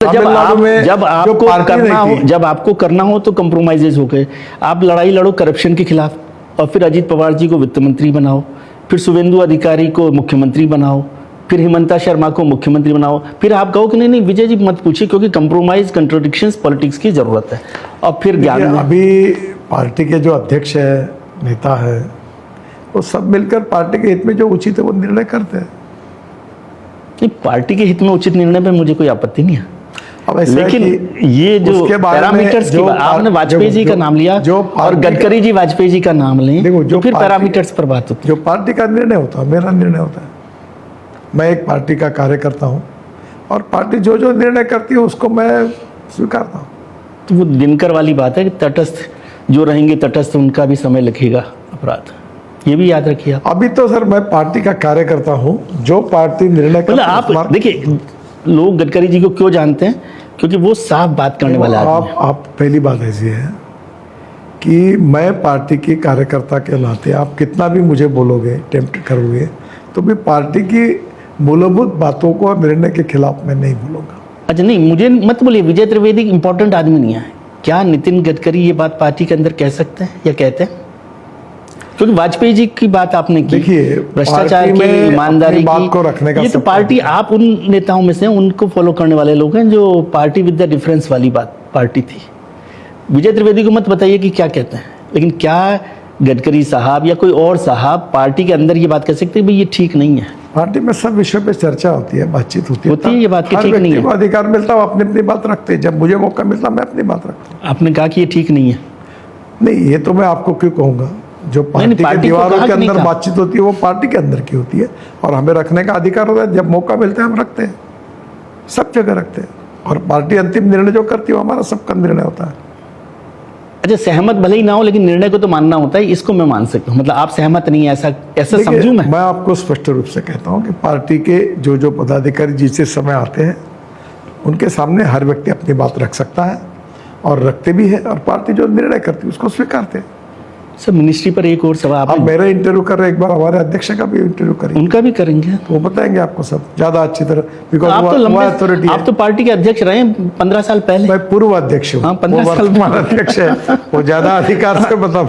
जब आपको करना हो तो कंप्रोमाइजेज हो गए। आप लड़ाई लड़ो करप्शन के खिलाफ और फिर अजीत पवार जी को वित्त मंत्री बनाओ, फिर शुभेंदु अधिकारी को मुख्यमंत्री बनाओ, फिर हिमंता शर्मा को मुख्यमंत्री बनाओ, फिर आप कहो कि नहीं विजय जी मत पूछिए क्योंकि कंप्रोमाइज कंट्रोडिक्शंस पॉलिटिक्स की जरूरत है। और फिर ज्ञान अभी पार्टी के जो अध्यक्ष है, नेता है, वो सब मिलकर पार्टी के हित में जो उचित है वो निर्णय करते हैं। नहीं, पार्टी के हित में उचित निर्णय पे मुझे कोई आपत्ति नहीं है। अब लेकिन ये जो पैरामीटर्स की आपने वाजपेयी जी का नाम लिया और गडकरी जी वाजपेयी जी का नाम लें तो फिर पैरामीटर्स पर बात होती है। जो पार्टी का निर्णय होता है मेरा निर्णय होता है। मैं एक पार्टी का कार्यकर्ता हूँ और पार्टी जो जो निर्णय करती है उसको मैं स्वीकारता हूँ। तो वो दिनकर वाली बात है कि तटस्थ जो रहेंगे तटस्थ उनका भी समय लिखेगा अपराध, ये भी याद रखिए आप। अभी तो सर मैं पार्टी का कार्यकर्ता हूँ, जो पार्टी निर्णय करती है। आप देखिए लोग गडकरी जी को क्यों जानते हैं, क्योंकि वो साफ बात करने वाले आदमी हैं। आप पहली बात ऐसी है कि मैं पार्टी के कार्यकर्ता के नाते आप कितना भी मुझे बोलोगे, टेम्प्ट करोगे, तो भी पार्टी की मूलभूत बातों को निर्णय के खिलाफ मैं नहीं बोलूँगा। अच्छा नहीं, मुझे मत बोलिए विजय त्रिवेदी इंपॉर्टेंट आदमी नहीं है। क्या नितिन गडकरी ये बात पार्टी के अंदर कह सकते हैं या कहते हैं? क्योंकि वाजपेयी जी की बात आपने की, देखिए भ्रष्टाचार की, ईमानदारी बात को रखने का ये तो पार्टी, आप उन नेताओं में से उनको फॉलो करने वाले लोग हैं जो पार्टी विद द डिफरेंस वाली बात पार्टी थी। विजय त्रिवेदी को मत बताइए कि क्या कहते हैं, लेकिन क्या गडकरी साहब या कोई और साहब पार्टी के अंदर ये बात कह सकते हैं भाई ये ठीक नहीं है? पार्टी में सब विषयों पे चर्चा होती है, बातचीत होती है, ये बात की ठीक नहीं है। अधिकार मिलता है अपनी अपनी बात रखते हैं। जब मुझे मौका मिलता मैं अपनी बात रखता हूँ। आपने कहा कि ये ठीक नहीं है। नहीं, ये तो मैं आपको क्यों कहूँगा। जो पार्टी के दीवारों के अंदर बातचीत होती है वो पार्टी के अंदर की होती है और हमें रखने का अधिकार होता है। जब मौका मिलता है हम रखते हैं, सब जगह रखते हैं। और पार्टी अंतिम निर्णय जो करती है वो हमारा सबका निर्णय होता है। अच्छा, सहमत भले ही ना हो लेकिन निर्णय को तो मानना होता है, इसको मैं मान सकता हूँ। मतलब आप सहमत नहीं है ऐसा समझूं मैं आपको स्पष्ट रूप से कहता हूँ कि पार्टी के जो जो पदाधिकारी जिस समय आते हैं उनके सामने हर व्यक्ति अपनी बात रख सकता है और रखते भी है, और पार्टी जो निर्णय करती है उसको स्वीकारते हैं। सर मिनिस्ट्री पर एक और सवाल, आप मेरा इंटरव्यू कर रहे, एक बार हमारे अध्यक्ष का भी इंटरव्यू करेंगे, उनका भी करेंगे तो वो बताएंगे आपको सब ज्यादा अच्छी तरह, बिकॉज आप तो पार्टी के अध्यक्ष रहे 15 साल पहले। मैं पूर्व अध्यक्ष हूँ। हाँ, 15 साल अध्यक्ष है, वो ज्यादा अधिकार से बता